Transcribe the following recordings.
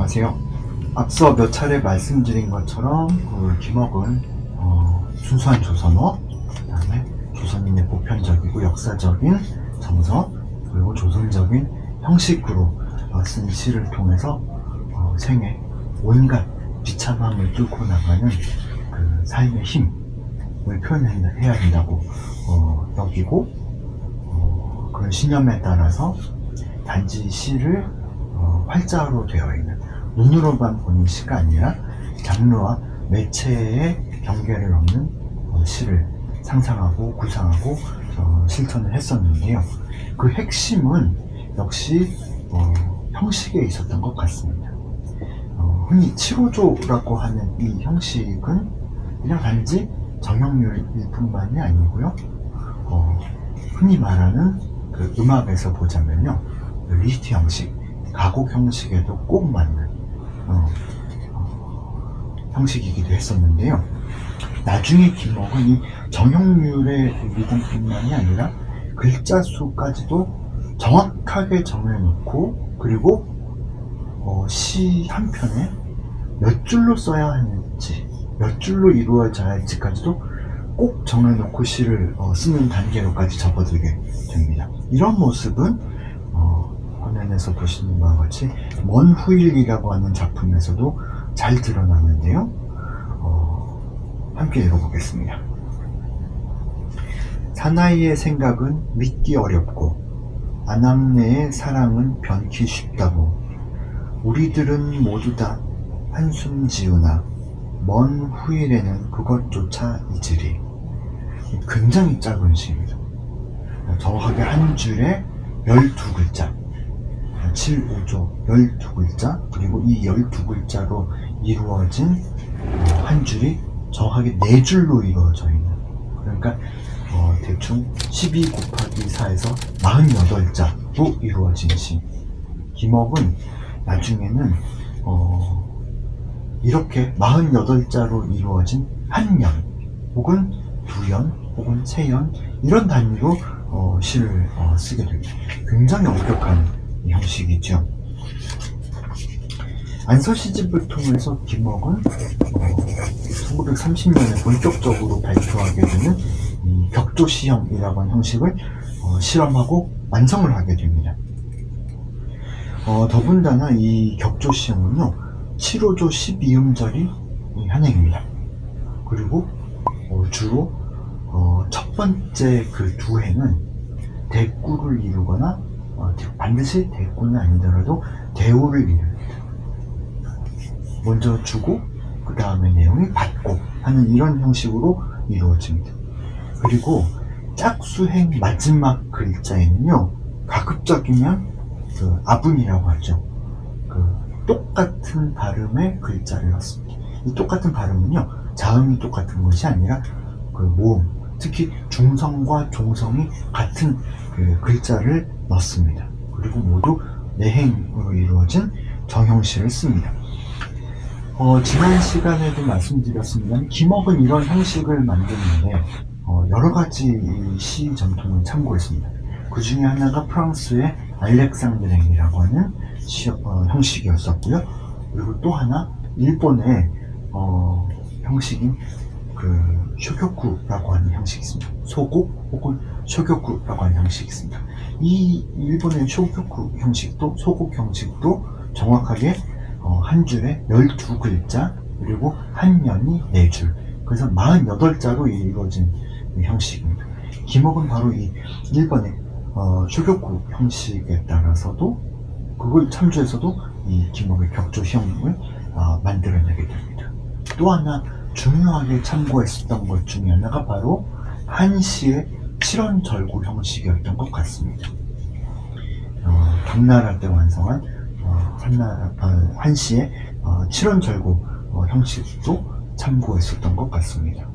안녕하세요. 앞서 몇 차례 말씀드린 것처럼 김억은 순수한 조선어, 그 다음에 조선인의 보편적이고 역사적인 정서, 그리고 조선적인 형식으로 쓴 시를 통해서 생애 온갖 비참함을 뚫고 나가는 그 삶의 힘을 표현해야 한다고 여기고, 그런 신념에 따라서 단지 시를 활자로 되어 있는, 눈으로만 보는 시가 아니라 장르와 매체의 경계를 넘는 시를 상상하고 구상하고 실천을 했었는데요. 그 핵심은 역시 형식에 있었던 것 같습니다. 흔히 7호조라고 하는 이 형식은 그냥 단지 정형률일 뿐만이 아니고요. 흔히 말하는 그 음악에서 보자면요, 리스트 형식, 가곡 형식에도 꼭 맞는 형식이기도 했었는데요. 나중에 김억은 이 정형률의 리듬뿐만이 아니라 글자 수까지도 정확하게 정해놓고, 그리고 시 한 편에 몇 줄로 써야 하는지, 몇 줄로 이루어져야 할지까지도 꼭 정해놓고 시를 쓰는 단계로까지 접어들게 됩니다. 이런 모습은 화면에서 보시는 바와 같이 먼 후일이라고 하는 작품에서도 잘 드러나는데요. 함께 읽어보겠습니다. 사나이의 생각은 믿기 어렵고 아낙네의 사랑은 변기 쉽다고 우리들은 모두 다 한숨 지으나 먼 후일에는 그것조차 잊으리. 굉장히 짧은 시입니다. 정확하게 한 줄에 12글자, 7, 5조 12글자, 그리고 이 12글자로 이루어진 한 줄이 정확하게 4줄로 이루어져 있는, 그러니까 대충 12 곱하기 4에서 48자로 이루어진 시. 김억은 나중에는 이렇게 48자로 이루어진 한 연, 혹은 두 연, 혹은 세 연, 이런 단위로 시를 쓰게 됩니다. 굉장히 엄격한 형식이죠. 안서시집을 통해서 김억은 1930년에 본격적으로 발표하게 되는 이 격조시형이라고 하는 형식을 실험하고 완성을 하게 됩니다. 더군다나 이 격조시형은요, 7호조 12음절이 한행입니다. 그리고 주로 첫 번째 그 두 행은 대꾸를 이루거나 반드시 대꾸는 아니더라도 대오를 이룹니다. 먼저 주고 그 다음에 내용이 받고 하는 이런 형식으로 이루어집니다. 그리고 짝수행 마지막 글자에는요, 가급적이면 그 아분이라고 하죠. 그 똑같은 발음의 글자를 넣습니다. 이 똑같은 발음은요, 자음이 똑같은 것이 아니라 그 모음, 특히 중성과 종성이 같은 그 글자를 넣습니다. 그리고 모두 내행으로 이루어진 정형시를 씁니다. 지난 시간에도 말씀드렸습니다만, 김억은 이런 형식을 만드는데 여러 가지 시 전통을 참고했습니다. 그 중에 하나가 프랑스의 알렉산드랭이라고 하는 형식이었었고요. 그리고 또 하나 일본의 형식인 그 쇼교쿠라고 하는 형식이 있습니다. 소곡 혹은 쇼교쿠라고 하는 형식이 있습니다. 이 일본의 쇼교쿠 형식도 소곡 형식도 정확하게 한 줄에 12글자, 그리고 한 년이 4줄, 그래서 48자로 이루어진 형식입니다. 김억은 바로 이 일본의 쇼교쿠 형식에 따라서도, 그걸 참조해서도 이 김억의 격조시형을 만들어내게 됩니다. 또 하나 중요하게 참고했었던 것 중에 하나가 바로 한시의 칠원절구 형식이었던 것 같습니다. 당나라 때 완성한 한시의 칠원절구 형식도 참고했었던 것 같습니다.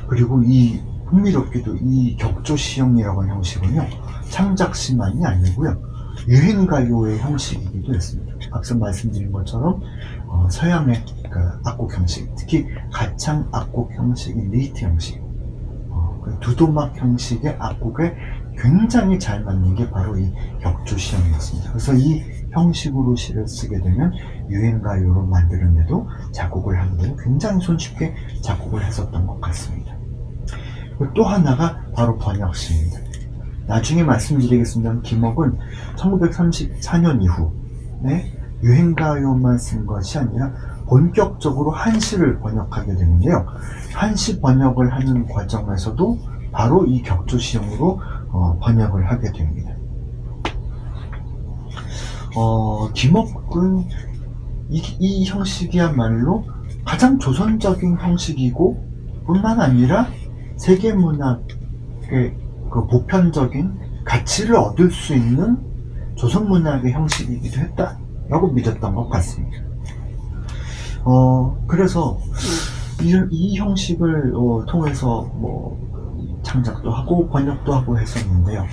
그리고 이 흥미롭게도 이 격조시형이라고 하는 형식은요, 창작시만이 아니고요, 유행가요의 형식이기도 했습니다. 앞서 말씀드린 것처럼 서양의 그 악곡 형식, 특히 가창 악곡 형식인 리히트 형식, 두도막 형식의 악곡에 굉장히 잘 맞는 게 바로 이 격조시형이었습니다. 그래서 이 형식으로 시를 쓰게 되면 유행가요로 만드는데도 작곡을 하는데도 굉장히 손쉽게 작곡을 했었던 것 같습니다. 그리고 또 하나가 바로 번역시입니다. 나중에 말씀드리겠습니다만 김억은 1934년 이후에 유행가요만 쓴 것이 아니라 본격적으로 한시를 번역하게 되는데요. 한시 번역을 하는 과정에서도 바로 이 격조시형으로 번역을 하게 됩니다. 김억은 이 형식이야말로 가장 조선적인 형식이고 뿐만 아니라 세계문학의 그 보편적인 가치를 얻을 수 있는 조선문학의 형식이기도 했다라고 믿었던 것 같습니다. 그래서 이 형식을 통해서 창작도 하고 번역도 하고 했었는데요.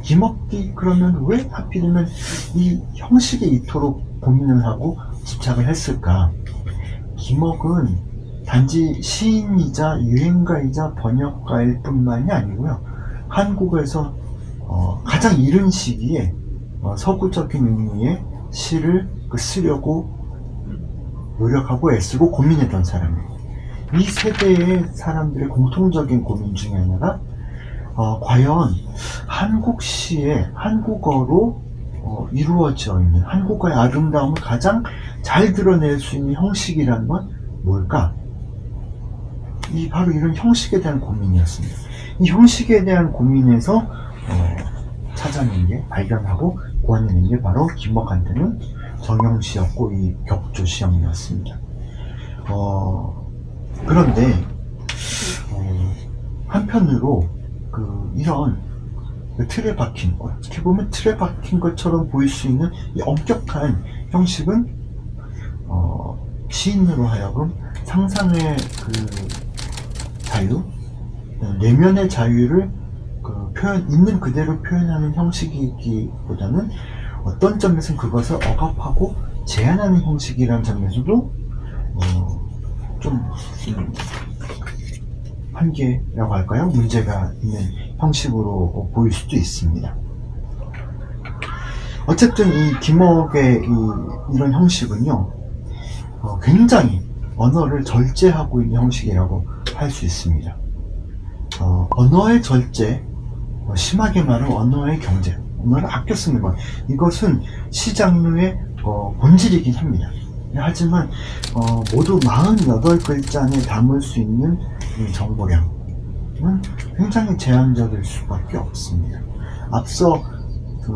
김억이 그러면 왜 하필이면 이 형식에 이토록 고민을 하고 집착을 했을까? 김억은 단지 시인이자 유행가이자 번역가일 뿐만이 아니고요. 한국에서 가장 이른 시기에 서구적인 의미의 시를 쓰려고 노력하고 애쓰고 고민했던 사람이에요. 이 세대의 사람들의 공통적인 고민 중에 하나가 과연 한국 시에 한국어로 이루어져 있는 한국어의 아름다움을 가장 잘 드러낼 수 있는 형식이라는 건 뭘까? 바로 이런 형식에 대한 고민이었습니다. 이 형식에 대한 고민에서 찾아낸 게, 발견하고 구해낸 게 바로 김억한테는 정형시였고 이 격조시형이었습니다. 그런데 한편으로 이런 틀에 박힌, 어떻게 보면 틀에 박힌 것처럼 보일 수 있는 이 엄격한 형식은 시인으로 하여금 상상의 자유, 내면의 자유를 있는 그대로 표현하는 형식이기보다는 어떤 점에서는 그것을 억압하고 제한하는 형식이라는 점에서도 좀 한계라고 할까요? 문제가 있는 형식으로 보일 수도 있습니다. 어쨌든 이 김억의 이런 형식은요, 굉장히 언어를 절제하고 있는 형식이라고 할 수 있습니다. 언어의 절제, 심하게 말하면 언어의 경제, 언어를 아껴 쓰는 것, 이것은 시 장르의 본질이긴 합니다. 하지만 모두 48글자 안에 담을 수 있는 이 정보량은 굉장히 제한적일 수밖에 없습니다. 앞서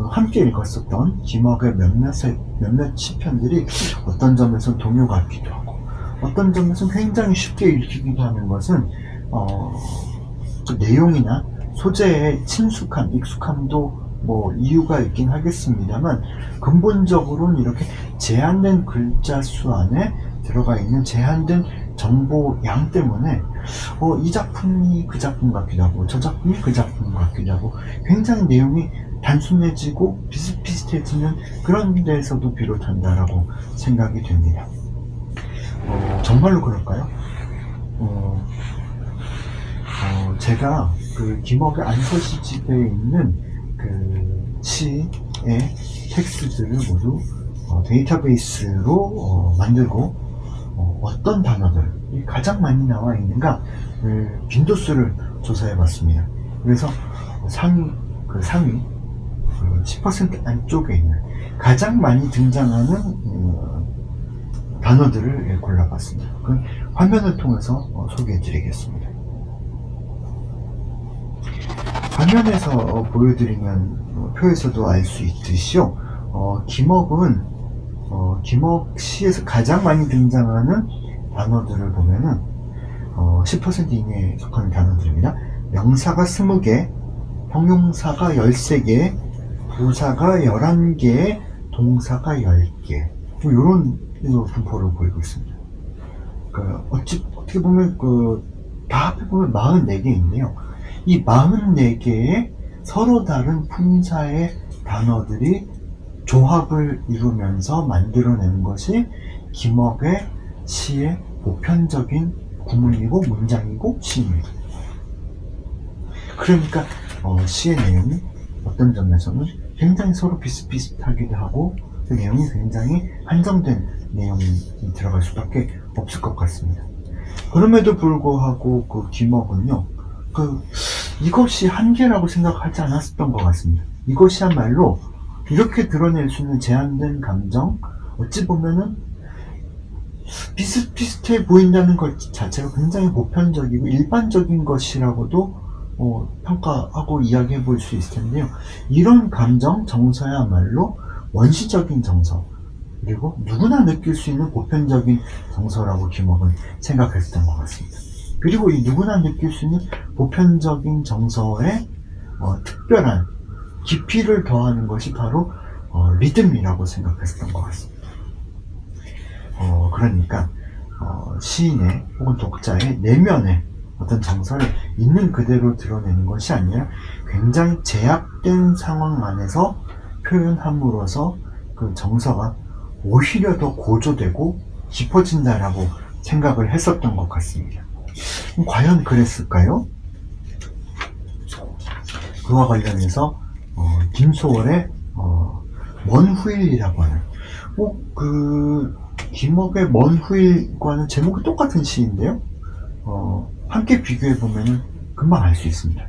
함께 읽었었던 김억의 몇몇 시편들이 어떤 점에서는 동요 같기도 하고 어떤 점에서는 굉장히 쉽게 읽히기도 하는 것은 내용이나 소재의 친숙함, 익숙함도 이유가 있긴 하겠습니다만 근본적으로는 이렇게 제한된 글자 수 안에 들어가 있는 제한된 정보량 때문에 이 작품이 그 작품 같기도 하고 저 작품이 그 작품 같기도 하고 굉장히 내용이 단순해지고 비슷비슷해지는 그런 데에서도 비롯한다라고 생각이 됩니다. 정말로 그럴까요? 제가 김억의 안서시집에 있는 시의 텍스트들을 모두 데이터베이스로 만들고 어떤 단어들이 가장 많이 나와 있는가 빈도수를 조사해 봤습니다. 그래서 상위 10% 안쪽에 있는 가장 많이 등장하는 단어들을 골라봤습니다. 그 화면을 통해서 소개해 드리겠습니다. 화면에서 보여드리면 표에서도 알 수 있듯이요. 김억은 김억 시에서 가장 많이 등장하는 단어들을 보면은 10% 이내에 속하는 단어들입니다. 명사가 20개, 형용사가 13개, 부사가 11개, 동사가 10개. 이런 분포를 보이고 있습니다. 어떻게 보면 다 합해보면 44개인데요. 이 44개의 서로 다른 품사의 단어들이 조합을 이루면서 만들어내는 것이 김억의 시의 보편적인 구문이고 문장이고 시입니다. 그러니까 시의 내용이 어떤 점에서는 굉장히 서로 비슷비슷하기도 하고 그 내용이 굉장히 한정된 내용이 들어갈 수밖에 없을 것 같습니다. 그럼에도 불구하고 그 김억은요, 이것이 한계라고 생각하지 않았었던 것 같습니다. 이것이야말로 이렇게 드러낼 수 있는 제한된 감정, 어찌 보면은 비슷비슷해 보인다는 것 자체가 굉장히 보편적이고 일반적인 것이라고도 평가하고 이야기해 볼 수 있을 텐데요. 이런 감정, 정서야말로 원시적인 정서, 그리고 누구나 느낄 수 있는 보편적인 정서라고 김억은 생각했던 것 같습니다. 그리고 이 누구나 느낄 수 있는 보편적인 정서에 특별한 깊이를 더하는 것이 바로 리듬이라고 생각했었던 것 같습니다. 그러니까 시인의 혹은 독자의 내면의 어떤 정서를 있는 그대로 드러내는 것이 아니라 굉장히 제약된 상황 안에서 표현함으로써 그 정서가 오히려 더 고조되고 깊어진다라고 생각을 했었던 것 같습니다. 과연 그랬을까요? 그와 관련해서 김소월의 먼 후일이라고 하는 김억의 먼 후일과는 제목이 똑같은 시인데요. 함께 비교해보면 금방 알 수 있습니다.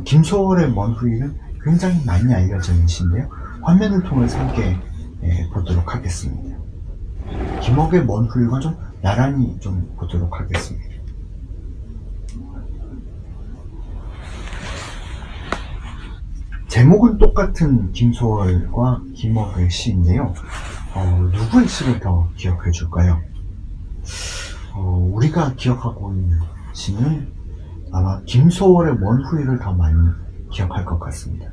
김소월의 먼 후일은 굉장히 많이 알려져 있는 시인데요. 화면을 통해서 함께 보도록 하겠습니다. 김억의 먼 후일과 좀 나란히 좀 보도록 하겠습니다. 제목은 똑같은 김소월과 김억의 시인데요. 누구의 시를 더 기억해 줄까요? 우리가 기억하고 있는 시는 아마 김소월의 먼 후일을 더 많이 기억할 것 같습니다.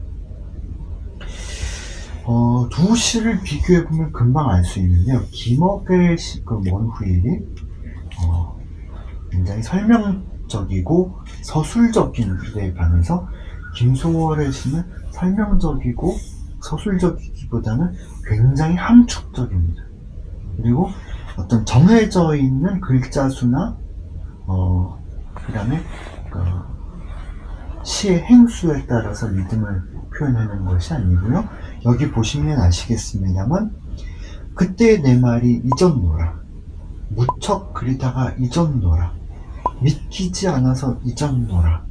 두 시를 비교해보면 금방 알 수 있는데요. 김억의 시, 그 먼 후일이 굉장히 설명적이고 서술적인 데 반해서 김소월의 시는 설명적이고 서술적이기보다는 굉장히 함축적입니다. 그리고 어떤 정해져 있는 글자 수나 그 다음에 시의 행수에 따라서 리듬을 표현하는 것이 아니고요. 여기 보시면 아시겠습니다만 그때 내 말이 잊었노라, 무척 그리다가 잊었노라, 믿기지 않아서 잊었노라,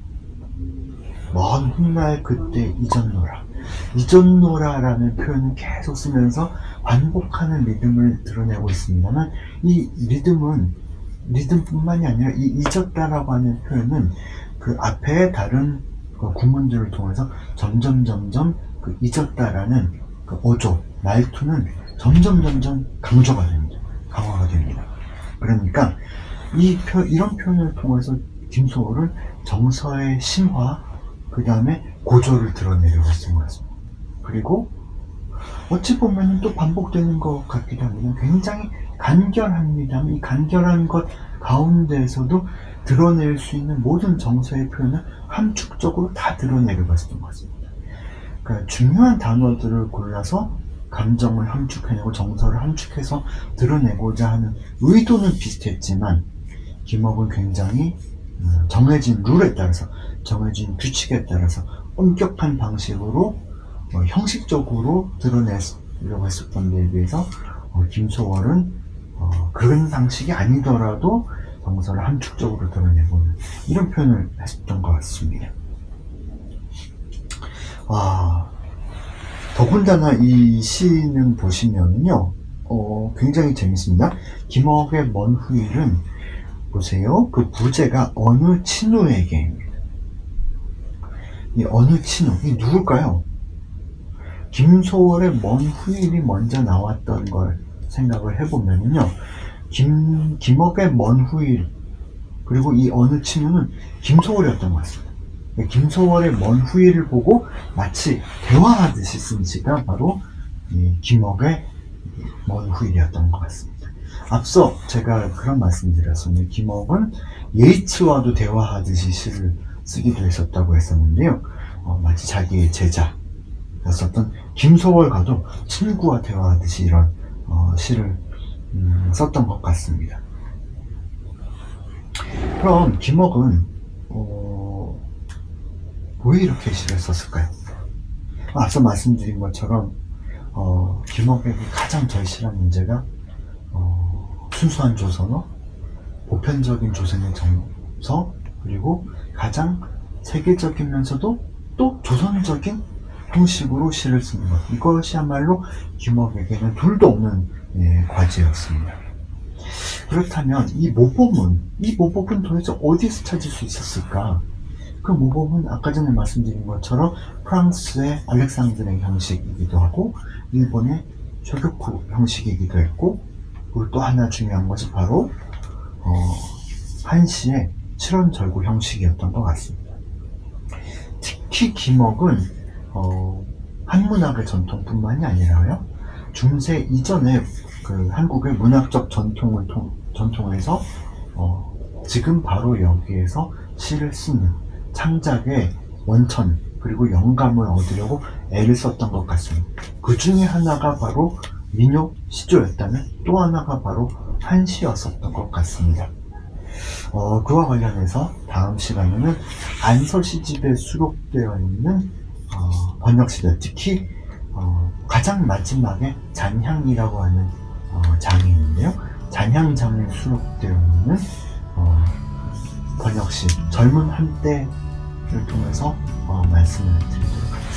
먼 훗날 그때 잊었노라 라는 표현을 계속 쓰면서 반복하는 리듬을 드러내고 있습니다만 이 리듬뿐만이 아니라 이 잊었다라고 하는 표현은 그 앞에 다른 구문들을 통해서 점점 그 잊었다라는 그 어조, 말투는 점점 강조가 됩니다. 강화가 됩니다. 그러니까 이런 표현을 통해서 김소월은 정서의 심화, 그 다음에 고조를 드러내려고 했던 것 같습니다. 그리고 어찌 보면 또 반복되는 것 같기도 합니다. 굉장히 간결합니다만 이 간결한 것 가운데에서도 드러낼 수 있는 모든 정서의 표현을 함축적으로 다 드러내려고 했던 것 같습니다. 그러니까 중요한 단어들을 골라서 감정을 함축해내고 정서를 함축해서 드러내고자 하는 의도는 비슷했지만 김억은 굉장히 정해진 룰에 따라서, 정해진 규칙에 따라서 엄격한 방식으로 형식적으로 드러내려고 했었던 데에 비해서 김소월은 그런 방식이 아니더라도 정서를 함축적으로 드러내보는 이런 표현을 했었던 것 같습니다. 더군다나 이 시는 보시면요, 굉장히 재밌습니다. 김억의 먼 후일은 보세요. 그 부제가 어느 친우에게입니다. 이 어느 친우, 이 누굴까요? 김소월의 먼 후일이 먼저 나왔던 걸 생각을 해보면요, 김억의 먼 후일, 그리고 이 어느 친우는 김소월이었던 것 같습니다. 김소월의 먼 후일을 보고 마치 대화하듯이 쓴 시가 바로 이 김억의 먼 후일이었던 것 같습니다. 앞서 제가 그런 말씀드렸습니다. 김억은 예이츠와도 대화하듯이 시를 쓰기도 했었다고 했었는데요. 마치 자기의 제자였었던 김소월과도 친구와 대화하듯이 이런 시를 썼던 것 같습니다. 그럼 김억은 왜 이렇게 시를 썼을까요? 앞서 말씀드린 것처럼 김어객이 가장 절실한 문제가 순수한 조선어, 보편적인 조선의 정서, 그리고 가장 세계적이면서도 또 조선적인 형식으로 시를 쓰는 것. 이것이야말로 김어객에게는 둘도 없는 과제였습니다. 그렇다면 이 모범은 도대체 어디서 찾을 수 있었을까? 그 모범은 아까 전에 말씀드린 것처럼 프랑스의 알렉산드르 형식이기도 하고 일본의 쇼교쿠 형식이기도 했고, 그리고 또 하나 중요한 것이 바로 한시의 칠원절구 형식이었던 것 같습니다. 특히 김억은 한문학의 전통뿐만이 아니라요, 중세 이전에 그 한국의 문학적 전통에서 지금 바로 여기에서 시를 쓰는 창작의 원천 그리고 영감을 얻으려고 애를 썼던 것 같습니다. 그 중에 하나가 바로 민요 시조였다면 또 하나가 바로 한시였었던 것 같습니다. 그와 관련해서 다음 시간에는 안서시집에 수록되어 있는 번역시들, 특히 가장 마지막에 잔향이라고 하는 장이 있는데요. 잔향장에 수록되어 있는 번역시 젊은 한때를 통해서 말씀을 드리도록 하겠습니다.